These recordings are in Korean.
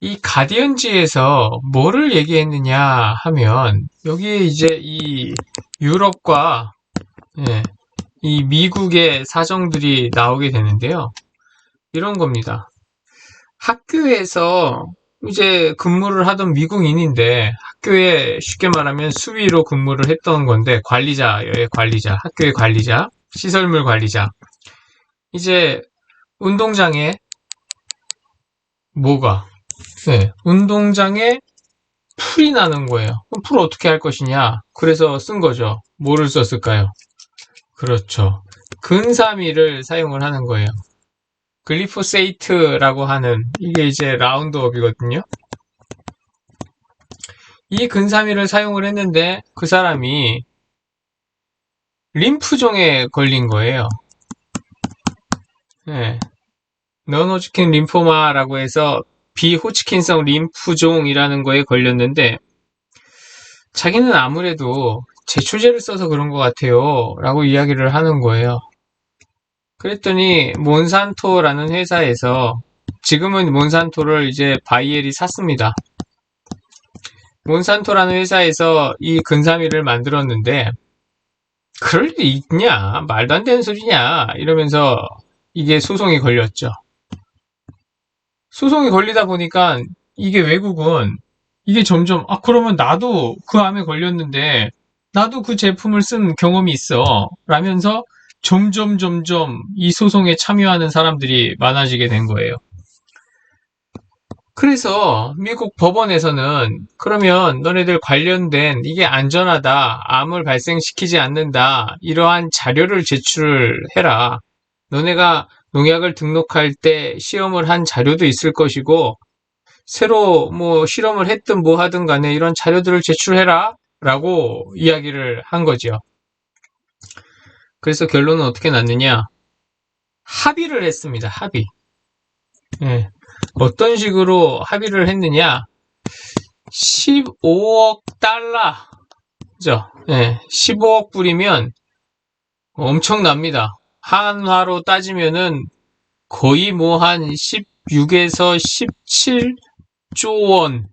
이 가디언지에서 뭐를 얘기했느냐 하면 여기에 이제 이 유럽과 예, 이 미국의 사정들이 나오게 되는데요. 이런 겁니다. 학교에서 이제 근무를 하던 미국인인데 학교에 쉽게 말하면 수위로 근무를 했던 건데 관리자예요, 관리자. 학교의 관리자, 시설물 관리자. 이제 운동장에 뭐가? 네, 운동장에 풀이 나는 거예요. 그럼 풀 어떻게 할 것이냐? 그래서 쓴 거죠. 뭐를 썼을까요? 그렇죠. 근사미를 사용을 하는 거예요. 글리포세이트라고 하는 이게 이제 라운드업이거든요. 이 근사미를 사용을 했는데 그 사람이 림프종에 걸린 거예요. 네. 너노즈킨 림포마라고 해서 비호치킨성 림프종이라는 거에 걸렸는데 자기는 아무래도 제초제를 써서 그런 것 같아요 라고 이야기를 하는 거예요. 그랬더니 몬산토라는 회사에서 지금은 몬산토를 이제 바이엘이 샀습니다. 몬산토라는 회사에서 이 근사미를 만들었는데 그럴 리 있냐? 말도 안 되는 소리냐? 이러면서 이게 소송이 걸렸죠. 소송이 걸리다 보니까 이게 외국은 이게 점점 그러면 나도 그 암에 걸렸는데 나도 그 제품을 쓴 경험이 있어 라면서 점점 이 소송에 참여하는 사람들이 많아지게 된 거예요. 그래서 미국 법원에서는 그러면 너네들 관련된 이게 안전하다, 암을 발생시키지 않는다, 이러한 자료를 제출을 해라. 너네가 농약을 등록할 때 시험을 한 자료도 있을 것이고 새로 뭐 실험을 했든 뭐 하든 간에 이런 자료들을 제출해라 라고 이야기를 한 거죠. 그래서 결론은 어떻게 났느냐? 합의를 했습니다. 합의. 예. 어떤 식으로 합의를 했느냐? 15억 달러. 그죠? 예. 15억 불이면 엄청납니다. 한화로 따지면은 거의 뭐 한 16에서 17조 원.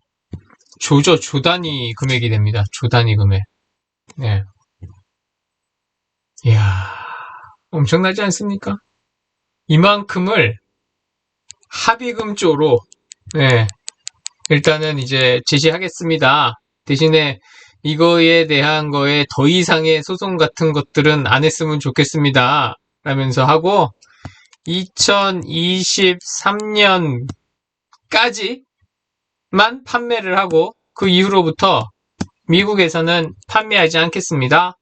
조 단위 금액이 됩니다. 조 단위 금액. 예. 이야, 엄청나지 않습니까? 이만큼을 합의금조로, 예, 일단은 이제 제시하겠습니다. 대신에 이거에 대한 거에 더 이상의 소송 같은 것들은 안 했으면 좋겠습니다. 라면서 하고 2023년까지만 판매를 하고 그 이후로부터 미국에서는 판매하지 않겠습니다.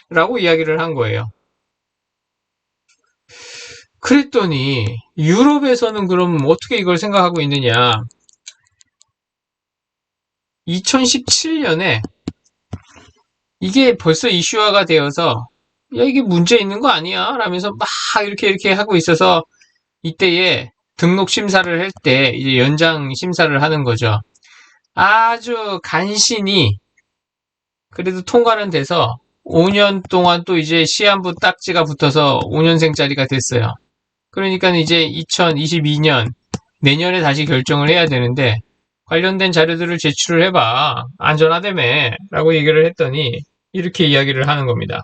라고 이야기를 한 거예요. 그랬더니 유럽에서는 그럼 어떻게 이걸 생각하고 있느냐. 2017년에 이게 벌써 이슈화가 되어서 야 이게 문제 있는 거 아니야? 라면서 막 이렇게 하고 있어서 이때에 등록 심사를 할 때 이제 연장 심사를 하는 거죠. 아주 간신히 그래도 통과는 돼서 5년 동안 또 이제 시한부 딱지가 붙어서 5년생짜리가 됐어요. 그러니까 이제 2022년 내년에 다시 결정을 해야 되는데 관련된 자료들을 제출을 해봐. 안전하다며 라고 얘기를 했더니 이렇게 이야기를 하는 겁니다.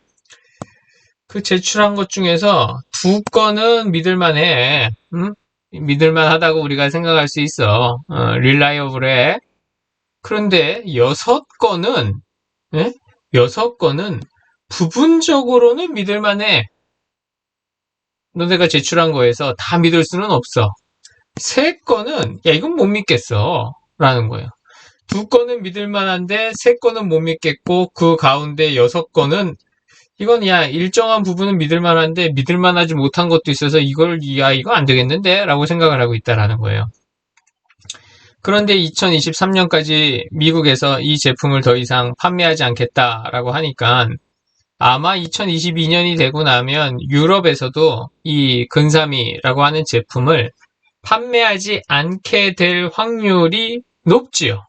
그 제출한 것 중에서 2건은 믿을만해. 응? 믿을만하다고 우리가 생각할 수 있어. reliable해. 그런데 6건은 6건은 부분적으로는 믿을만해. 너네가 제출한 거에서 다 믿을 수는 없어. 3건은 야 이건 못 믿겠어 라는 거예요. 2건은 믿을만한데 3건은 못 믿겠고 그 가운데 6건은 이건 야 일정한 부분은 믿을만한데 믿을만하지 못한 것도 있어서 이거 안 되겠는데 라고 생각을 하고 있다라는 거예요. 그런데 2023년까지 미국에서 이 제품을 더 이상 판매하지 않겠다라고 하니까 아마 2022년이 되고 나면 유럽에서도 이 근사미라고 하는 제품을 판매하지 않게 될 확률이 높지요.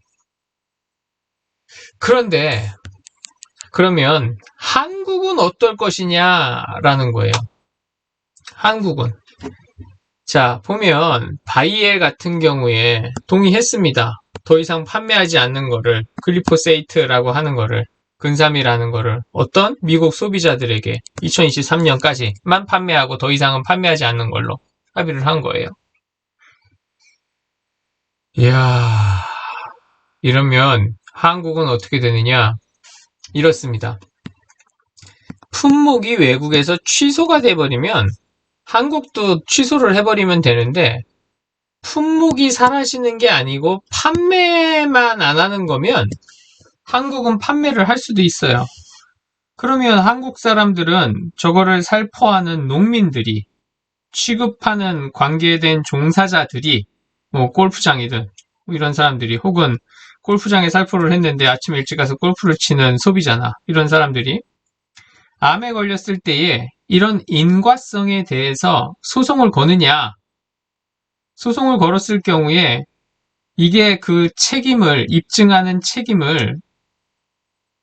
그런데 그러면 한국은 어떨 것이냐라는 거예요. 한국은 자, 보면 바이엘 같은 경우에 동의했습니다. 더 이상 판매하지 않는 거를, 글리포세이트라고 하는 거를, 근삼이라는 거를 어떤 미국 소비자들에게 2023년까지만 판매하고 더 이상은 판매하지 않는 걸로 합의를 한 거예요. 이야, 이러면 한국은 어떻게 되느냐? 이렇습니다. 품목이 외국에서 취소가 돼버리면 한국도 취소를 해버리면 되는데, 품목이 사라지는 게 아니고 판매만 안 하는 거면 한국은 판매를 할 수도 있어요. 그러면 한국 사람들은 저거를 살포하는 농민들이, 취급하는 관계된 종사자들이, 뭐 골프장이든 뭐 이런 사람들이, 혹은 골프장에 살포를 했는데 아침 일찍 가서 골프를 치는 소비자나 이런 사람들이 암에 걸렸을 때에 이런 인과성에 대해서 소송을 거느냐, 소송을 걸었을 경우에 이게 그 책임을, 입증하는 책임을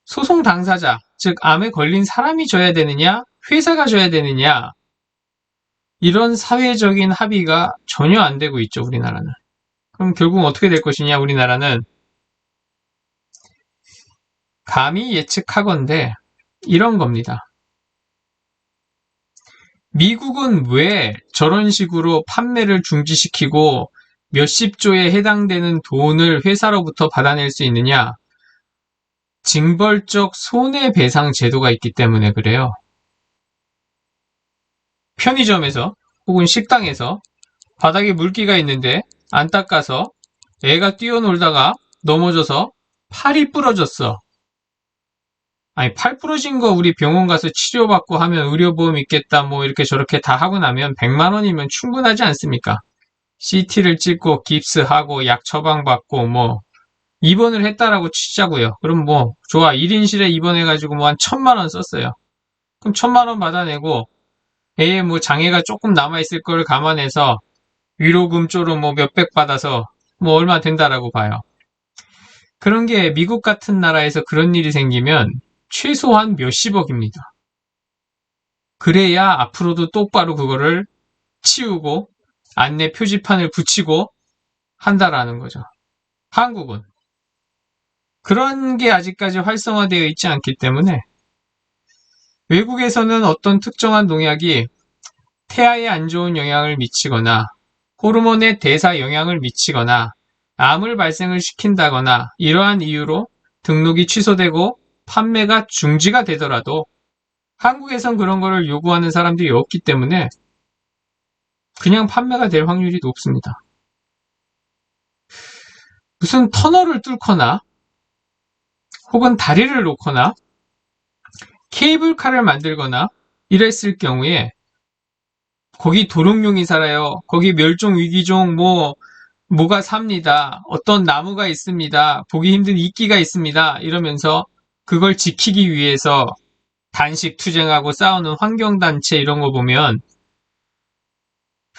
소송 당사자, 즉 암에 걸린 사람이 져야 되느냐, 회사가 져야 되느냐, 이런 사회적인 합의가 전혀 안 되고 있죠, 우리나라는. 그럼 결국 어떻게 될 것이냐, 우리나라는. 감히 예측하건대 이런 겁니다. 미국은 왜 저런 식으로 판매를 중지시키고 몇십 조에 해당되는 돈을 회사로부터 받아낼 수 있느냐? 징벌적 손해배상 제도가 있기 때문에 그래요. 편의점에서 혹은 식당에서 바닥에 물기가 있는데 안 닦아서 애가 뛰어놀다가 넘어져서 팔이 부러졌어. 아니, 팔 부러진 거 우리 병원 가서 치료받고 하면 의료보험 있겠다, 뭐 이렇게 저렇게 다 하고 나면 100만 원이면 충분하지 않습니까? CT를 찍고 깁스하고 약 처방받고 뭐 입원을 했다라고 치자고요. 그럼 뭐 좋아, 1인실에 입원해가지고 뭐 한 1000만 원 썼어요. 그럼 1000만 원 받아내고 애의 뭐 장애가 조금 남아있을 걸 감안해서 위로금 쪼로 뭐 몇백 받아서 뭐 얼마 된다라고 봐요. 그런 게 미국 같은 나라에서 그런 일이 생기면 최소한 몇십억입니다. 그래야 앞으로도 똑바로 그거를 치우고 안내 표지판을 붙이고 한다라는 거죠. 한국은 그런 게 아직까지 활성화되어 있지 않기 때문에 외국에서는 어떤 특정한 농약이 태아에 안 좋은 영향을 미치거나 호르몬의 대사 영향을 미치거나 암을 발생을 시킨다거나 이러한 이유로 등록이 취소되고 판매가 중지가 되더라도 한국에선 그런 거를 요구하는 사람들이 없기 때문에 그냥 판매가 될 확률이 높습니다. 무슨 터널을 뚫거나 혹은 다리를 놓거나 케이블카를 만들거나 이랬을 경우에 거기 도롱뇽이 살아요. 거기 멸종위기종 뭐가 삽니다. 어떤 나무가 있습니다. 보기 힘든 이끼가 있습니다. 이러면서 그걸 지키기 위해서 단식 투쟁하고 싸우는 환경단체 이런 거 보면,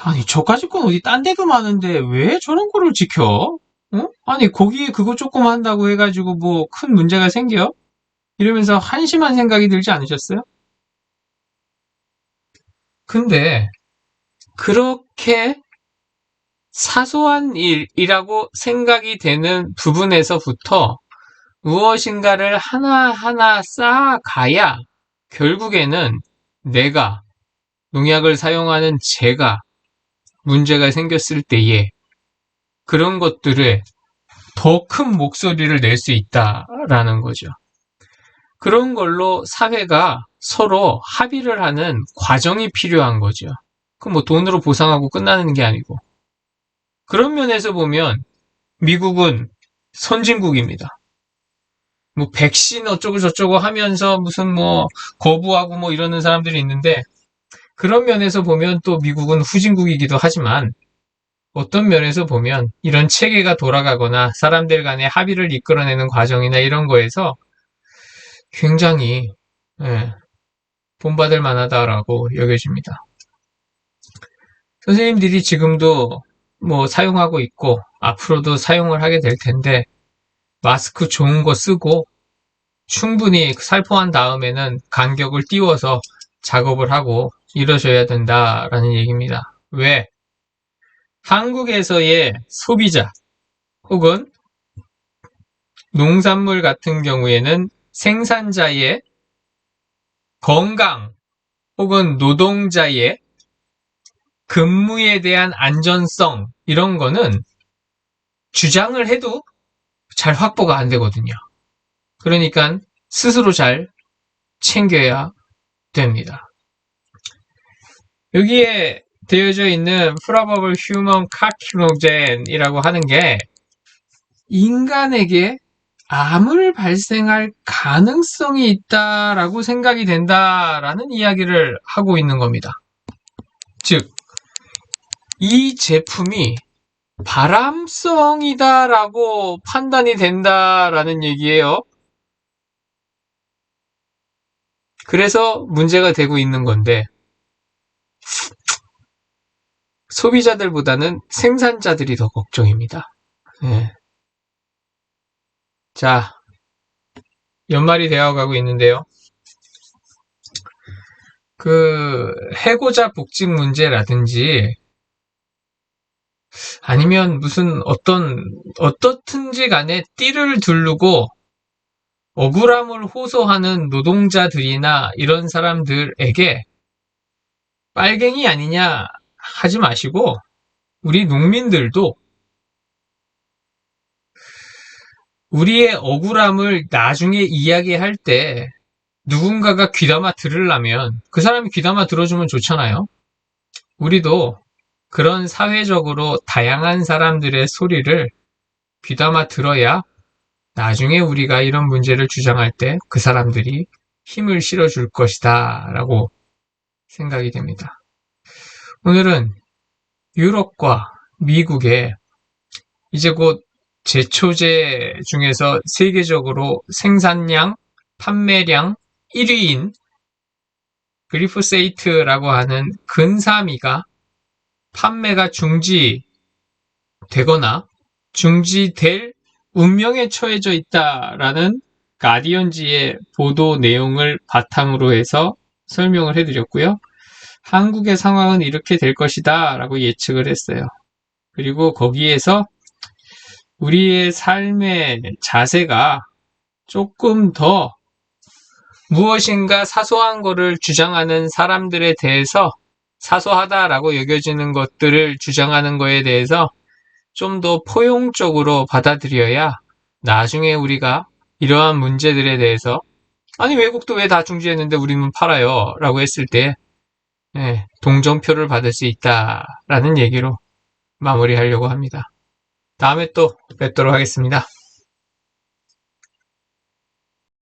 아니 저까짓 건 어디 딴 데도 많은데 왜 저런 거를 지켜? 어? 아니 거기에 그거 조금 한다고 해가지고 뭐 큰 문제가 생겨? 이러면서 한심한 생각이 들지 않으셨어요? 근데 그렇게 사소한 일이라고 생각이 되는 부분에서부터 무엇인가를 하나하나 쌓아가야 결국에는 내가, 농약을 사용하는 제가 문제가 생겼을 때에 그런 것들에 더 큰 목소리를 낼 수 있다라는 거죠. 그런 걸로 사회가 서로 합의를 하는 과정이 필요한 거죠. 그 뭐 돈으로 보상하고 끝나는 게 아니고. 그런 면에서 보면 미국은 선진국입니다. 뭐 백신 어쩌고 저쩌고 하면서 무슨 뭐 거부하고 뭐 이러는 사람들이 있는데, 그런 면에서 보면 또 미국은 후진국이기도 하지만 어떤 면에서 보면 이런 체계가 돌아가거나 사람들 간의 합의를 이끌어내는 과정이나 이런 거에서 굉장히 본받을 만하다라고 여겨집니다. 선생님들이 지금도 뭐 사용하고 있고 앞으로도 사용을 하게 될 텐데, 마스크 좋은 거 쓰고 충분히 살포한 다음에는 간격을 띄워서 작업을 하고 이러셔야 된다라는 얘기입니다. 왜? 한국에서의 소비자 혹은 농산물 같은 경우에는 생산자의 건강 혹은 노동자의 근무에 대한 안전성 이런 거는 주장을 해도 잘 확보가 안 되거든요. 그러니까 스스로 잘 챙겨야 됩니다. 여기에 되어져 있는 Probable Human Carcinogen이라고 하는 게 인간에게 암을 발생할 가능성이 있다라고 생각이 된다라는 이야기를 하고 있는 겁니다. 즉, 이 제품이 발암성이다라고 판단이 된다라는 얘기예요. 그래서 문제가 되고 있는 건데 소비자들보다는 생산자들이 더 걱정입니다. 네. 자, 연말이 되어가고 있는데요. 해고자 복직 문제라든지 아니면 무슨 어떻든지 간에 띠를 두르고 억울함을 호소하는 노동자들이나 이런 사람들에게 빨갱이 아니냐 하지 마시고 우리 농민들도 우리의 억울함을 나중에 이야기할 때 누군가가 귀담아 들으려면 그 사람이 귀담아 들어주면 좋잖아요. 우리도 그런 사회적으로 다양한 사람들의 소리를 귀담아 들어야 나중에 우리가 이런 문제를 주장할 때 그 사람들이 힘을 실어줄 것이다 라고 생각이 됩니다. 오늘은 유럽과 미국의 이제 곧 제초제 중에서 세계적으로 생산량, 판매량 1위인 글리포세이트라고 하는 근사미가 판매가 중지되거나 중지될 운명에 처해져 있다라는 가디언지의 보도 내용을 바탕으로 해서 설명을 해드렸고요. 한국의 상황은 이렇게 될 것이다 라고 예측을 했어요. 그리고 거기에서 우리의 삶의 자세가 조금 더 무엇인가 사소한 거를 주장하는 사람들에 대해서 사소하다라고 여겨지는 것들을 주장하는 거에 대해서 좀 더 포용적으로 받아들여야 나중에 우리가 이러한 문제들에 대해서 아니 외국도 왜 다 중지했는데 우리는 팔아요 라고 했을 때 동정표를 받을 수 있다라는 얘기로 마무리하려고 합니다. 다음에 또 뵙도록 하겠습니다.